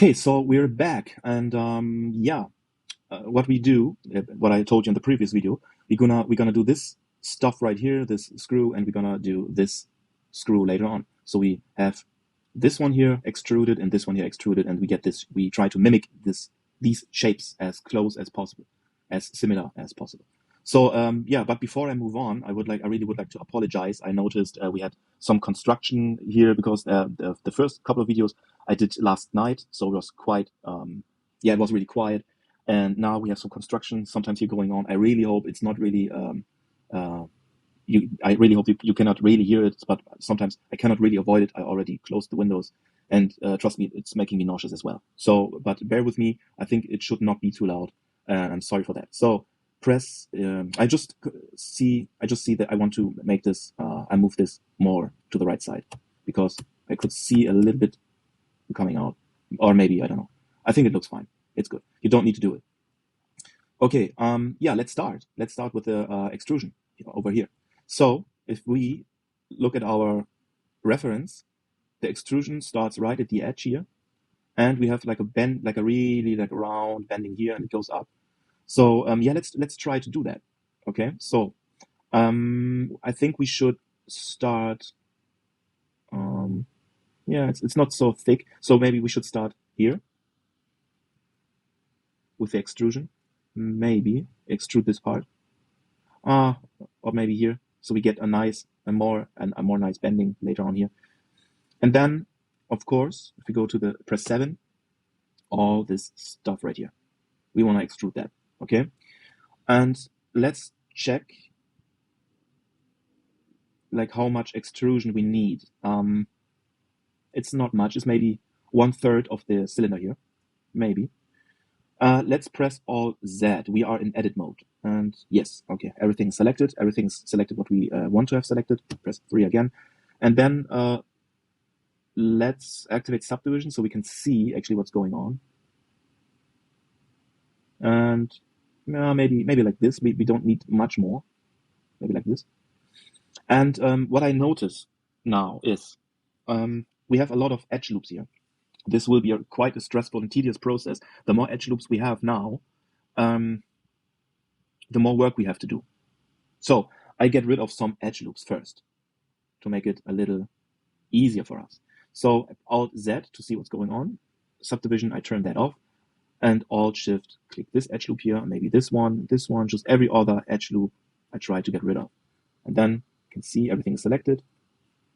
Okay, so we're back, and yeah, what we do, what I told you in the previous video, we're gonna do this stuff right here, this screw, and we're gonna do this screw later on. So we have this one here extruded and this one here extruded, and we get this. We try to mimic these shapes as close as possible, as similar as possible. So yeah, but before I move on, I really would like to apologize. I noticed we had some construction here because the first couple of videos I did last night, so it was quite yeah, it was really quiet. And now we have some construction sometimes here going on. I really hope it's not really uh, I really hope you cannot really hear it, but sometimes I cannot really avoid it. I already closed the windows, and trust me, it's making me nauseous as well. So, but bear with me. I think it should not be too loud, and I'm sorry for that. So press. I just see that I want to make this. I move this more to the right side because I could see a little bit coming out, or maybe I don't know. I think it looks fine. It's good. You don't need to do it. Okay. Yeah. Let's start. Let's start with the extrusion over here. So if we look at our reference, the extrusion starts right at the edge here, and we have like a bend, like a really like round bending here, and it goes up. So yeah, let's try to do that. Okay. So I think we should start. Yeah, it's not so thick, so maybe we should start here with the extrusion. Maybe extrude this part. Or maybe here, so we get a more nice bending later on here. And then, of course, if we go to the press 7, all this stuff right here, we want to extrude that, okay? And let's check like how much extrusion we need. It's not much. It's maybe 1/3 of the cylinder here, maybe. Let's press Alt Z. We are in edit mode. And yes, okay, everything's selected. Everything's selected what we want to have selected. Press 3 again. And then let's activate subdivision so we can see actually what's going on. And maybe like this. We don't need much more. Maybe like this. And what I notice now is we have a lot of edge loops here. This will be quite a stressful and tedious process. The more edge loops we have now, the more work we have to do. So I get rid of some edge loops first to make it a little easier for us. So Alt Z to see what's going on. Subdivision, I turn that off. And Alt Shift, click this edge loop here, maybe this one, just every other edge loop I try to get rid of. And then you can see everything is selected.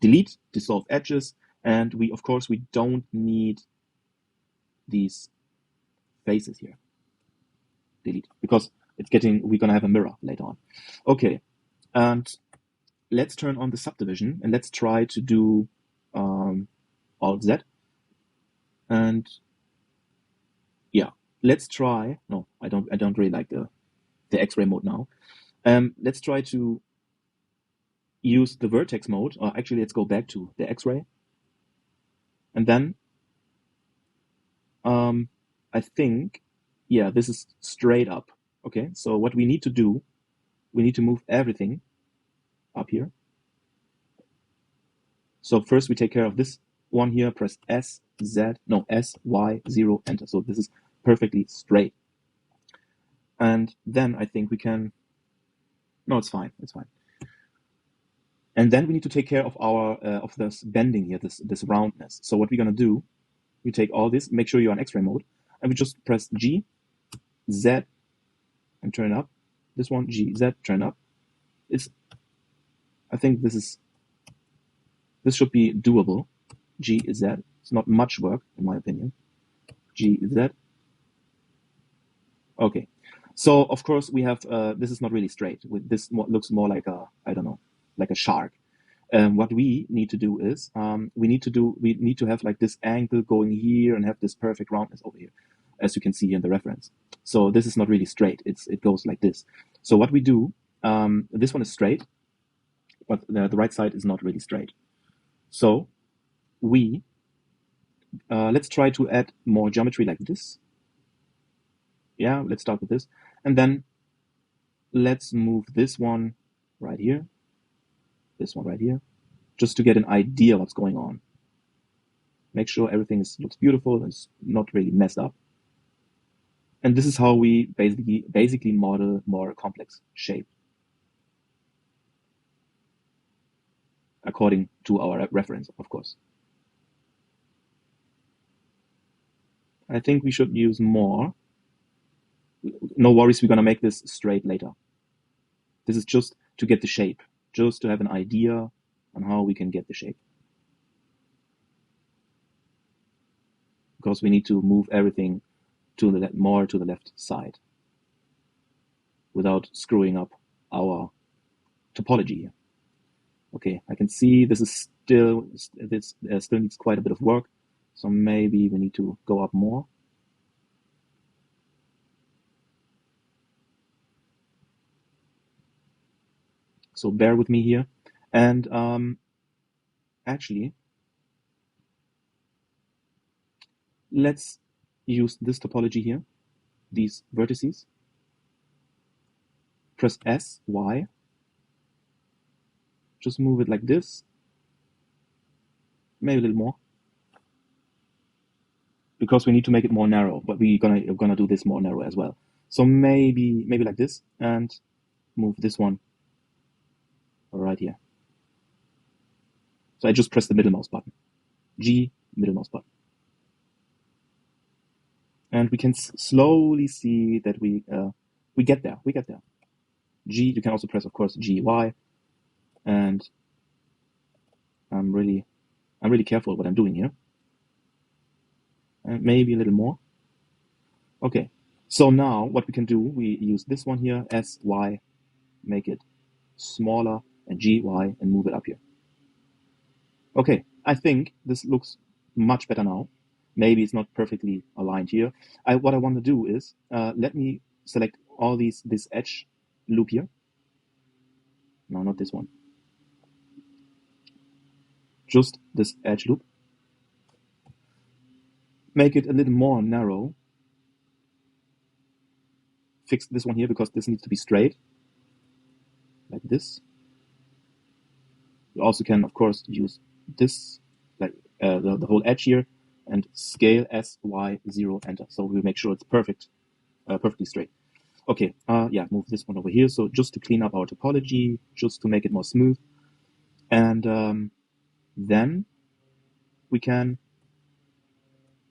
Delete, dissolve edges. And we, of course, we don't need these faces here. Delete, because we're gonna have a mirror later on. Okay, and let's turn on the subdivision and let's try to do Alt Z. And yeah, let's try. No, I don't really like the X-ray mode now. Let's try to use the vertex mode. Or actually, let's go back to the X-ray. And then I think, yeah, this is straight up. Okay, so what we need to do, we need to move everything up here. So first we take care of this one here, press S, Y, 0, enter. So this is perfectly straight. And then I think we can, no, it's fine, it's fine. And then we need to take care of our, of this bending here, this roundness. So what we're gonna do, we take all this, make sure you're on X-ray mode, and we just press G, Z, and turn up. This one, G, Z, turn up. I think this should be doable. G, Z. It's not much work, in my opinion. G, Z. Okay. So, of course, we have, this is not really straight. This looks more like a, I don't know, like a shark. What we need to do is, we need to have like this angle going here and have this perfect roundness over here, as you can see in the reference. So this is not really straight. It goes like this. So what we do, this one is straight, but the right side is not really straight. So let's try to add more geometry like this. Yeah, let's start with this. And then let's move this one right here, this one right here, just to get an idea what's going on. make sure everything looks beautiful and it's not really messed up. And this is how we basically model more complex shape according to our reference, of course. I think we should use more. No worries, we're gonna make this straight later. This is just to get the shape, just to have an idea on how we can get the shape. Because we need to move everything to the more to the left side without screwing up our topology here. Okay, I can see this still needs quite a bit of work, so maybe we need to go up more. So bear with me here. And actually, let's use this topology here, these vertices. Press S, Y. Just move it like this. Maybe a little more. Because we need to make it more narrow, but we're gonna do this more narrow as well. So maybe like this, and move this one right here. So I just press the middle mouse button. G, middle mouse button. And we can slowly see that we get there. G, you can also press, of course, G, Y. And I'm really careful what I'm doing here. And maybe a little more. Okay. So now what we can do, we use this one here, S, Y, make it smaller, and G, Y, and move it up here. Okay, I think this looks much better now. Maybe it's not perfectly aligned here. What I want to do is, let me select all this edge loop here. No, not this one. Just this edge loop. Make it a little more narrow. Fix this one here because this needs to be straight. Like this. You also can, of course, use this, like the whole edge here, and scale S, Y, 0, enter. So we make sure it's perfectly straight. Okay, yeah, move this one over here. So just to clean up our topology, just to make it more smooth. And then we can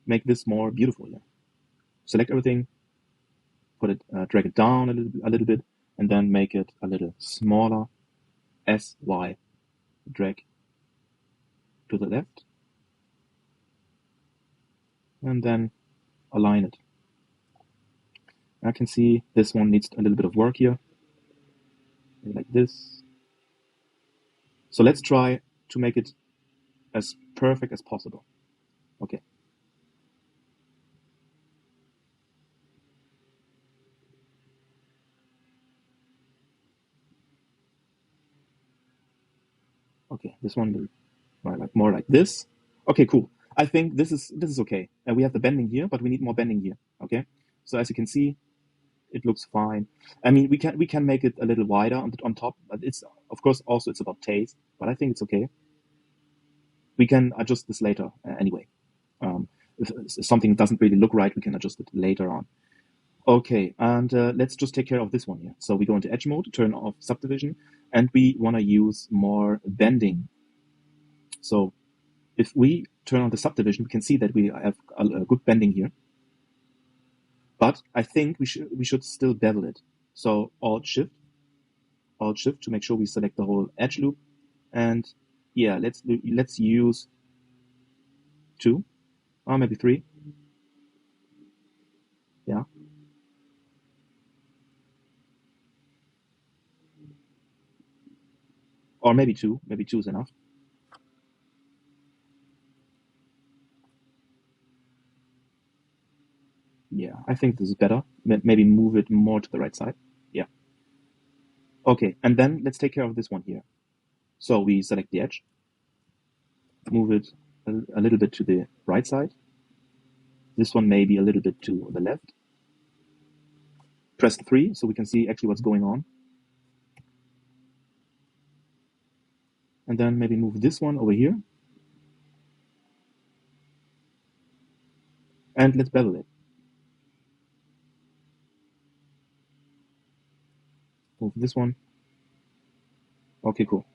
make this more beautiful. Yeah. Select everything, put it, drag it down a little bit, and then make it a little smaller. S, Y, drag to the left, and then align it. I can see this one needs a little bit of work here, like this. So let's try to make it as perfect as possible. Okay. Okay, this one more like this. Okay, cool. I think this is okay. We have the bending here, but we need more bending here. Okay, so as you can see, it looks fine. I mean, we can make it a little wider on top, but it's, of course, also it's about taste. But I think it's okay. We can adjust this later anyway. If something doesn't really look right, we can adjust it later on. Okay, and let's just take care of this one here. So we go into edge mode, turn off subdivision, and we want to use more bending. So if we turn on the subdivision, we can see that we have a good bending here. But I think we should still bevel it. So Alt Shift to make sure we select the whole edge loop. And yeah, let's use 2, or maybe 3. Yeah. Or maybe 2. Maybe 2 is enough. Yeah, I think this is better. Maybe move it more to the right side. Yeah. Okay, and then let's take care of this one here. So we select the edge, move it a little bit to the right side. This one maybe a little bit to the left. Press 3 so we can see actually what's going on. And then maybe move this one over here. And let's bevel it. Move this one. Okay, cool.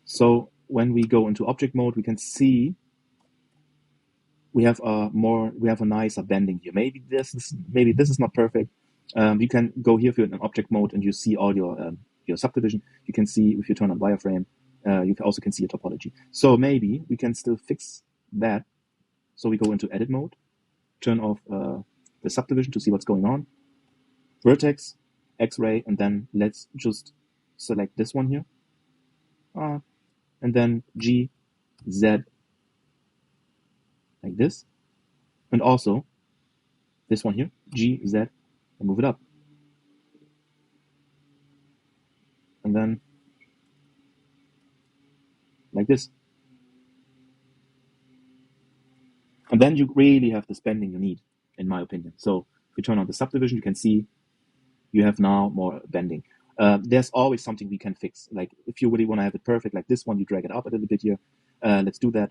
So when we go into object mode, we can see we have a nicer bending here. Maybe this is not perfect. You can go here if you're in object mode and you see all your subdivision. You can see if you turn on wireframe, you also can see a topology. So maybe we can still fix that. So we go into edit mode, turn off the subdivision to see what's going on. Vertex, X-ray, and then let's just select this one here. And then G, Z, like this. And also this one here, G, Z, and move it up. And then like this. And then you really have the bending you need, in my opinion. So if you turn on the subdivision, you can see you have now more bending. There's always something we can fix. Like if you really want to have it perfect, like this one, you drag it up a little bit here. Let's do that.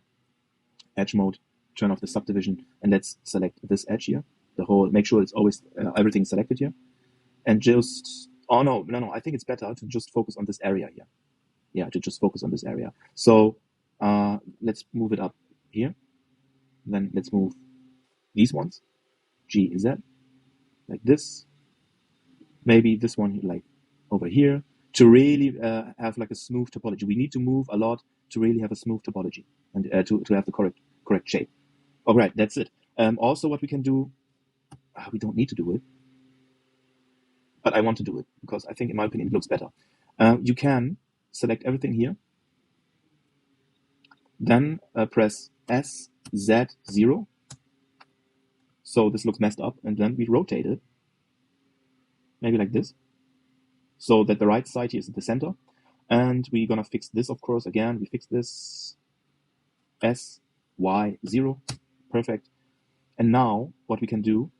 Edge mode, turn off the subdivision, and let's select this edge here. The whole, make sure it's always everything selected here. And just, oh no, I think it's better to just focus on this area here. Yeah, to just focus on this area. So let's move it up here. Then let's move these ones, G, Z, like this. Maybe this one like over here to really have like a smooth topology. We need to move a lot to really have a smooth topology and to have the correct shape. All right, that's it. Also, what we can do, we don't need to do it, but I want to do it because I think, in my opinion, it looks better. You can select everything here, then press S, Z, 0. So this looks messed up, and then we rotate it, maybe like this, so that the right side here is at the center. And we're gonna fix this, of course. Again, we fix this, S, Y, 0, perfect. And now what we can do,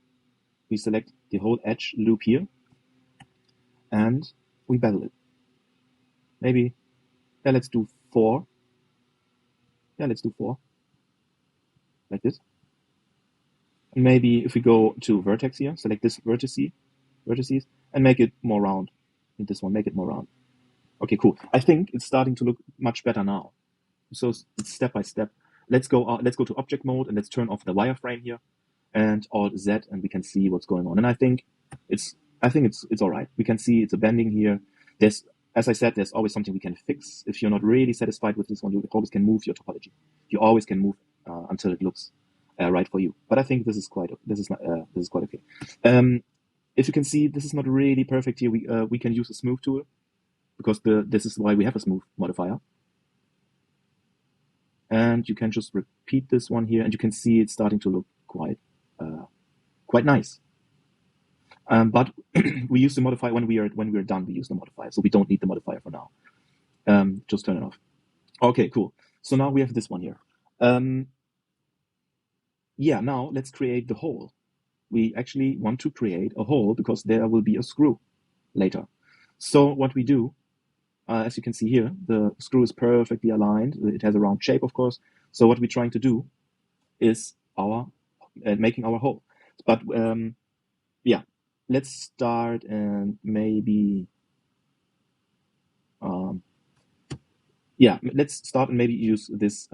we select the whole edge loop here, and we bevel it. Maybe, yeah, let's do 4. Yeah, let's do 4, like this. And maybe if we go to vertex here, select this vertices, and make it more round. And this one, make it more round. Okay, cool. I think it's starting to look much better now. So it's step by step. Let's go to object mode and let's turn off the wireframe here and Alt Z, and we can see what's going on. And I think it's all right. We can see it's a bending here. There's, as I said, there's always something we can fix. If you're not really satisfied with this one, you always can move your topology. You always can move until it looks right for you. But I think this is quite okay. If you can see, this is not really perfect here. We can use a smooth tool because this is why we have a smooth modifier. And you can just repeat this one here, and you can see it's starting to look quite nice. But we use the modifier when we are done. We use the modifier, so we don't need the modifier for now. Just turn it off. Okay, cool. So now we have this one here. Yeah, now let's create the hole. We actually want to create a hole because there will be a screw later. So what we do, as you can see here, the screw is perfectly aligned. It has a round shape, of course. So what we're trying to do is making our hole. But yeah, let's start and maybe use this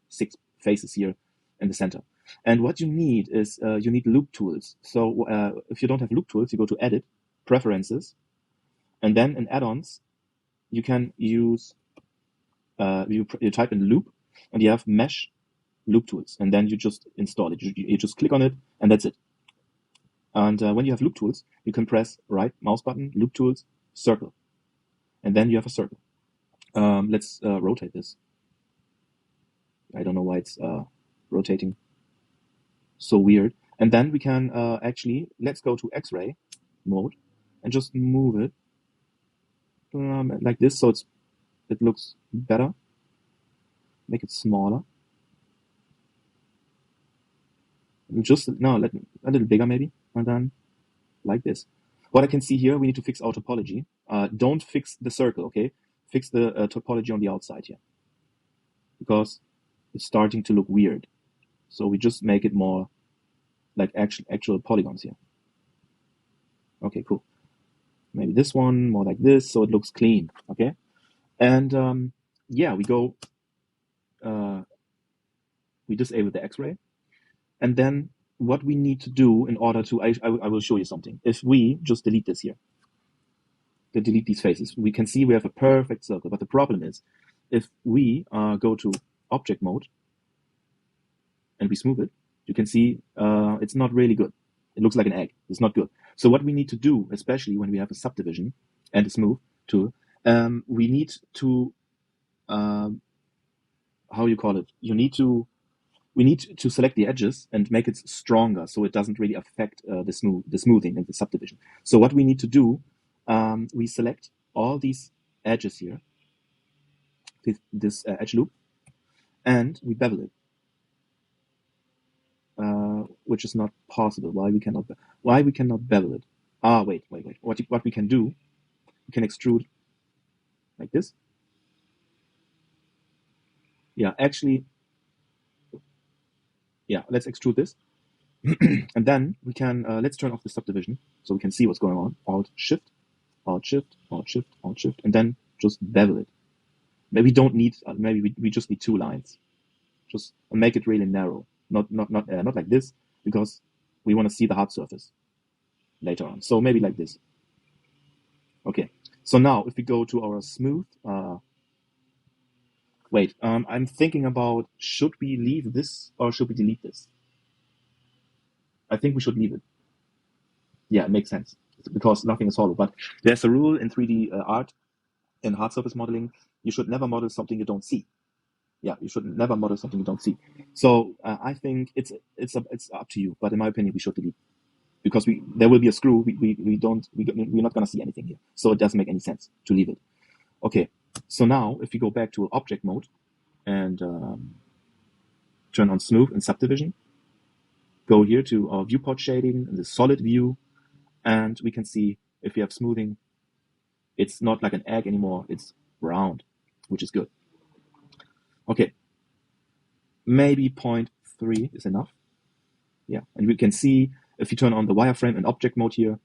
6 faces here in the center. And what you need is you need loop tools. So if you don't have loop tools, you go to Edit, Preferences, and then in Add-ons, you can use you type in loop, and you have Mesh loop tools, and then you just install it. You just click on it, and that's it. And when you have loop tools, you can press right mouse button, loop tools, circle, and then you have a circle. Let's rotate this. I don't know why it's rotating so weird. And then we can actually, let's go to X-ray mode and just move it like this, so it looks better. Make it smaller. Just a little bigger maybe, and then like this. What I can see here, we need to fix our topology. Don't fix the circle, okay? Fix the topology on the outside here, because it's starting to look weird. So we just make it more like actual polygons here. Okay, cool. Maybe this one more like this, so it looks clean. Okay, and yeah, we go. We disable the X-ray, and then what we need to do in order to, I will show you something. If we just delete this here, delete these faces, we can see we have a perfect circle. But the problem is, if we go to object mode and we smooth it, you can see it's not really good. It looks like an egg. It's not good. So what we need to do, especially when we have a subdivision and a smooth tool, we need to, how you call it? We need to select the edges and make it stronger so it doesn't really affect the smoothing and the subdivision. So what we need to do, we select all these edges here, this edge loop, and we bevel it, which is not possible. Why we cannot bevel it? Wait. What we can do, we can extrude like this. Yeah, actually, yeah, let's extrude this. And then we can, let's turn off the subdivision so we can see what's going on. Alt Shift, Alt Shift, Alt Shift, Alt Shift, and then just bevel it. Maybe we don't need, maybe we just need 2 lines. Just make it really narrow. Not like this, because we want to see the hard surface later on. So maybe like this. Okay. So now if we go to our smooth, wait, I'm thinking about, should we leave this or should we delete this? I think we should leave it. Yeah, it makes sense because nothing is hollow. But there's a rule in 3D art, in hard surface modeling, you should never model something you don't see. Yeah, you should never model something you don't see. So I think it's up to you. But in my opinion, we should delete, because there will be a screw. We're not going to see anything here. So it doesn't make any sense to leave it. Okay. So now if we go back to object mode and turn on smooth and subdivision, go here to our viewport shading and the solid view, and we can see if we have smoothing, it's not like an egg anymore. It's round, which is good. Okay. Maybe 0.3 is enough. Yeah, and we can see if you turn on the wireframe and object mode here,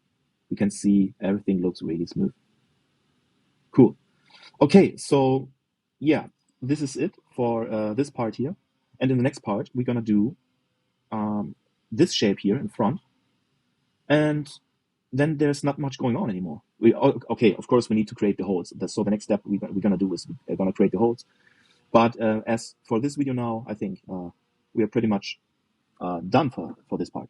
we can see everything looks really smooth. Cool. Okay, so yeah, this is it for this part here. And in the next part, we're gonna do this shape here in front, and then there's not much going on anymore. Okay, of course we need to create the holes. So the next step we're gonna do is we're gonna create the holes. But as for this video now, I think we are pretty much done for this part.